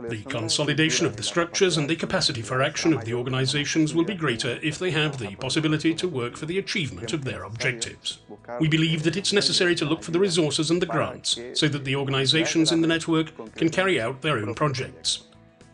The consolidation of the structures and the capacity for action of the organizations will be greater if they have the possibility to work for the achievement of their objectives. We believe that it's necessary to look for the resources and the grants so that the organizations in the network can carry out their own projects.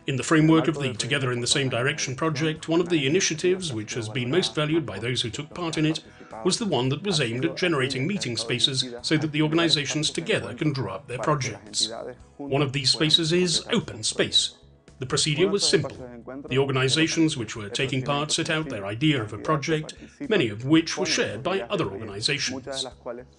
In the framework of the Together in the Same Direction project, one of the initiatives which has been most valued by those who took part in it was the one that was aimed at generating meeting spaces so that the organizations together can draw up their projects. One of these spaces is open space. The procedure was simple. The organizations which were taking part set out their idea of a project, many of which were shared by other organizations.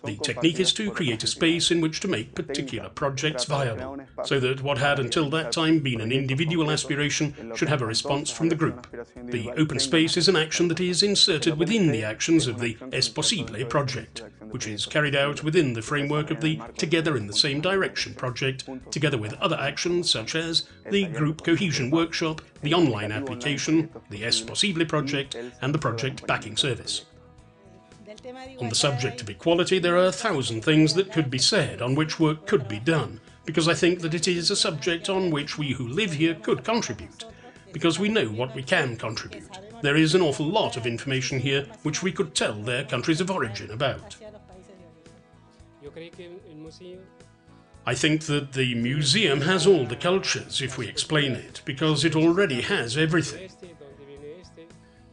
The technique is to create a space in which to make particular projects viable, so that what had until that time been an individual aspiration should have a response from the group. The open space is an action that is inserted within the actions of the Es Posible project, which is carried out within the framework of the Together in the Same Direction project, together with other actions such as the Group Cohesion Workshop, the online application, the Es Posible project, and the Project Backing Service. On the subject of equality, there are 1,000 things that could be said on which work could be done, because I think that it is a subject on which we who live here could contribute, because we know what we can contribute. There is an awful lot of information here which we could tell their countries of origin about. I think that the museum has all the cultures, if we explain it, because it already has everything.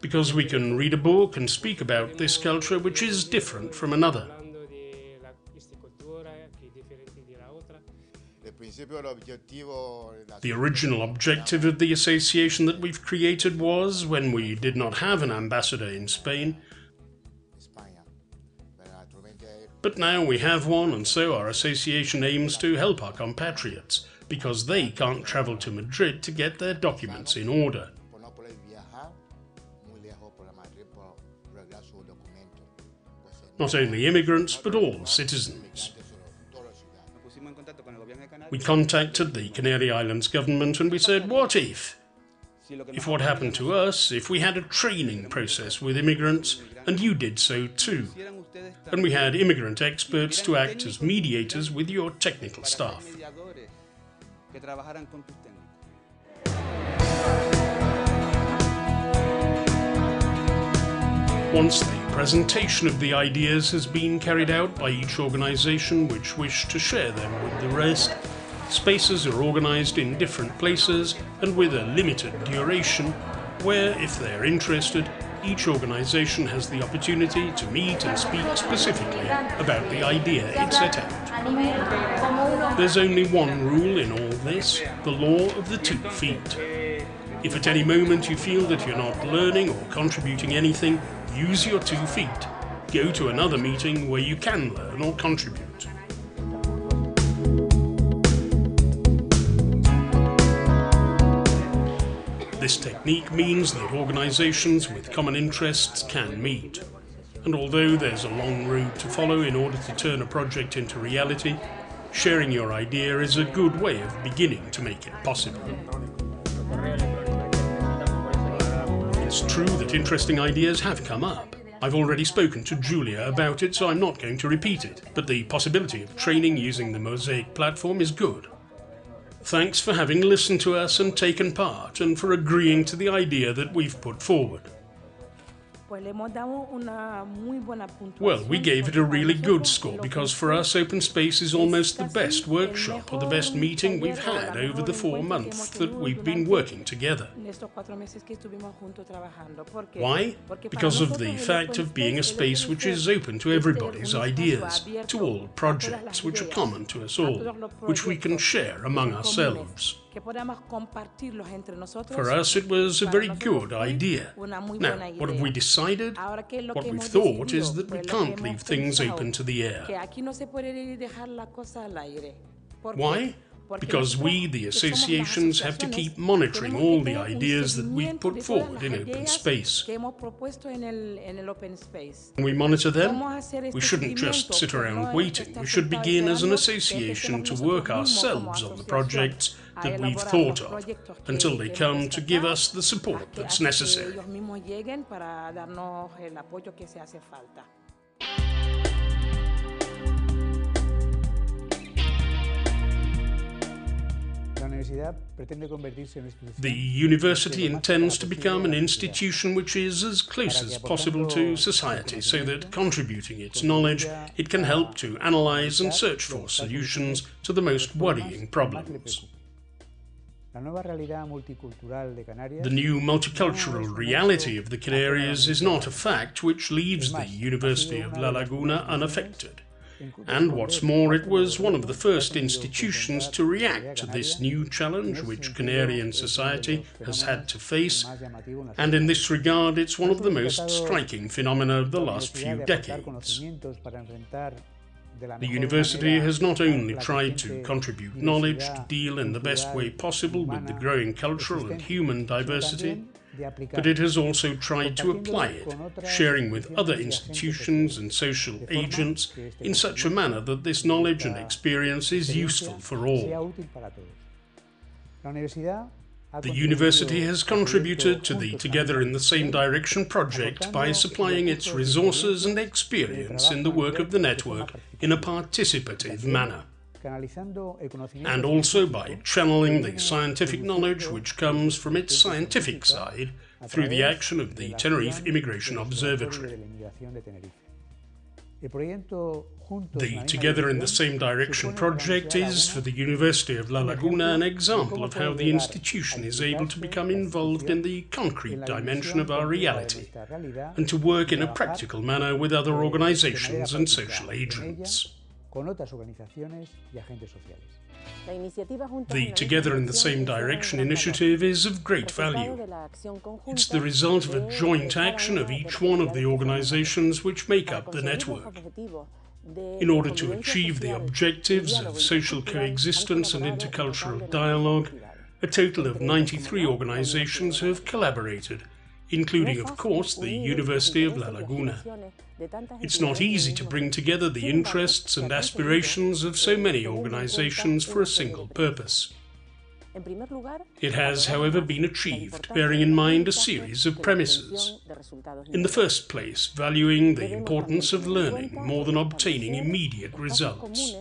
Because we can read a book and speak about this culture which is different from another. The original objective of the association that we've created was, when we did not have an ambassador in Spain, but now we have one, and so our association aims to help our compatriots, because they can't travel to Madrid to get their documents in order. Not only immigrants, but all citizens. We contacted the Canary Islands government and we said, what if? If what happened to us, if we had a training process with immigrants, and you did so too, and we had immigrant experts to act as mediators with your technical staff. Once the presentation of the ideas has been carried out by each organization which wish to share them with the rest, spaces are organized in different places and with a limited duration, where, if they're interested, each organization has the opportunity to meet and speak specifically about the idea it set out. There's only one rule in all this, the law of the 2 feet. If at any moment you feel that you're not learning or contributing anything, use your 2 feet. Go to another meeting where you can learn or contribute. This technique means that organizations with common interests can meet. And although there's a long road to follow in order to turn a project into reality, sharing your idea is a good way of beginning to make it possible. It's true that interesting ideas have come up. I've already spoken to Julia about it, so I'm not going to repeat it, but the possibility of training using the Mosaic platform is good. Thanks for having listened to us and taken part, and for agreeing to the idea that we've put forward. Well, we gave it a really good score because for us Open Space is almost the best workshop or the best meeting we've had over the 4 months that we've been working together. Why? Because of the fact of being a space which is open to everybody's ideas, to all projects which are common to us all, which we can share among ourselves. For us it was a very good idea. Now, what have we decided? What we've thought is that we can't leave things open to the air. Why? Because we, the associations, have to keep monitoring all the ideas that we've put forward in open space. When we monitor them, we shouldn't just sit around waiting. We should begin as an association to work ourselves on the projects that we've thought of, until they come to give us the support that's necessary. The university intends to become an institution which is as close as possible to society, so that, contributing its knowledge, it can help to analyze and search for solutions to the most worrying problems. The new multicultural reality of the Canarias is not a fact which leaves the University of La Laguna unaffected. And what's more, it was one of the first institutions to react to this new challenge which Canarian society has had to face, and in this regard it's one of the most striking phenomena of the last few decades. The university has not only tried to contribute knowledge to deal in the best way possible with the growing cultural and human diversity, but it has also tried to apply it, sharing with other institutions and social agents in such a manner that this knowledge and experience is useful for all. The university has contributed to the Together in the Same Direction project by supplying its resources and experience in the work of the network in a participative manner, and also by channeling the scientific knowledge which comes from its scientific side through the action of the Tenerife Immigration Observatory. The Together in the Same Direction project is, for the University of La Laguna, an example of how the institution is able to become involved in the concrete dimension of our reality and to work in a practical manner with other organizations and social agents. The Together in the Same Direction initiative is of great value. It's the result of a joint action of each one of the organizations which make up the network. In order to achieve the objectives of social coexistence and intercultural dialogue, a total of 93 organizations have collaborated, including, of course, the University of La Laguna. It's not easy to bring together the interests and aspirations of so many organizations for a single purpose. It has, however, been achieved, bearing in mind a series of premises. In the first place, valuing the importance of learning more than obtaining immediate results.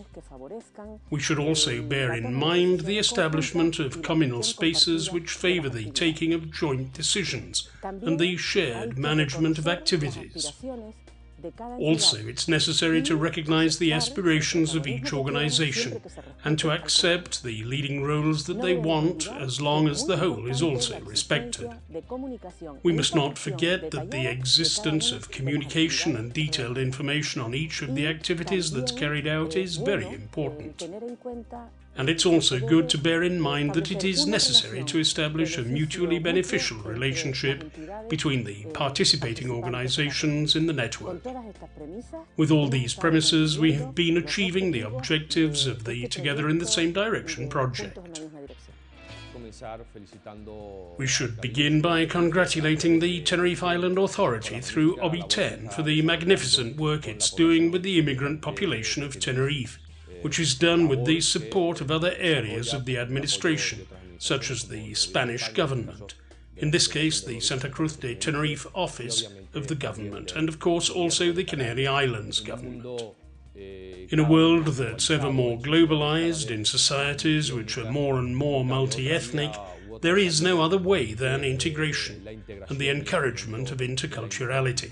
We should also bear in mind the establishment of communal spaces which favor the taking of joint decisions and the shared management of activities. Also, it's necessary to recognize the aspirations of each organization and to accept the leading roles that they want, as long as the whole is also respected. We must not forget that the existence of communication and detailed information on each of the activities that's carried out is very important. And it's also good to bear in mind that it is necessary to establish a mutually beneficial relationship between the participating organizations in the network. With all these premises, we have been achieving the objectives of the Together in the Same Direction project. We should begin by congratulating the Tenerife Island Authority through OBI-10 for the magnificent work it's doing with the immigrant population of Tenerife, which is done with the support of other areas of the administration, such as the Spanish government, in this case the Santa Cruz de Tenerife office of the government, and of course also the Canary Islands government. In a world that's ever more globalized, in societies which are more and more multi-ethnic, there is no other way than integration and the encouragement of interculturality.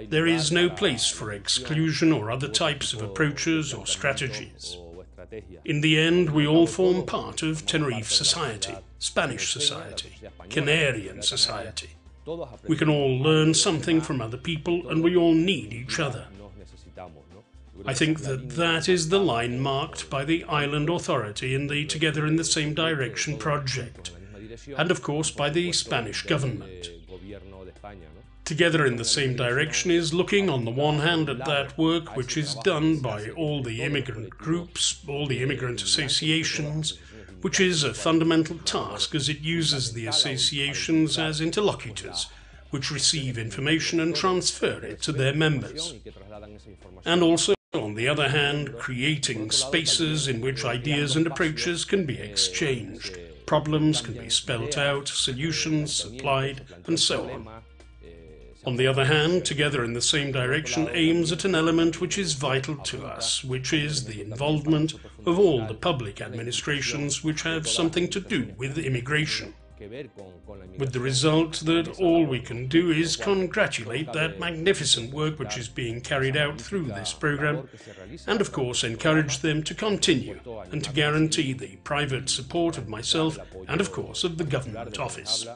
There is no place for exclusion or other types of approaches or strategies. In the end, we all form part of Tenerife society, Spanish society, Canarian society. We can all learn something from other people, and we all need each other. I think that is the line marked by the Island Authority in the Together in the Same Direction project, and of course by the Spanish government. Together in the Same Direction is looking on the one hand at that work which is done by all the immigrant groups, all the immigrant associations, which is a fundamental task as it uses the associations as interlocutors, which receive information and transfer it to their members. And also, on the other hand, creating spaces in which ideas and approaches can be exchanged, problems can be spelt out, solutions supplied, and so on. On the other hand, Together in the Same Direction aims at an element which is vital to us, which is the involvement of all the public administrations which have something to do with immigration. With the result that all we can do is congratulate that magnificent work which is being carried out through this program, and of course encourage them to continue and to guarantee the private support of myself and of course of the government office.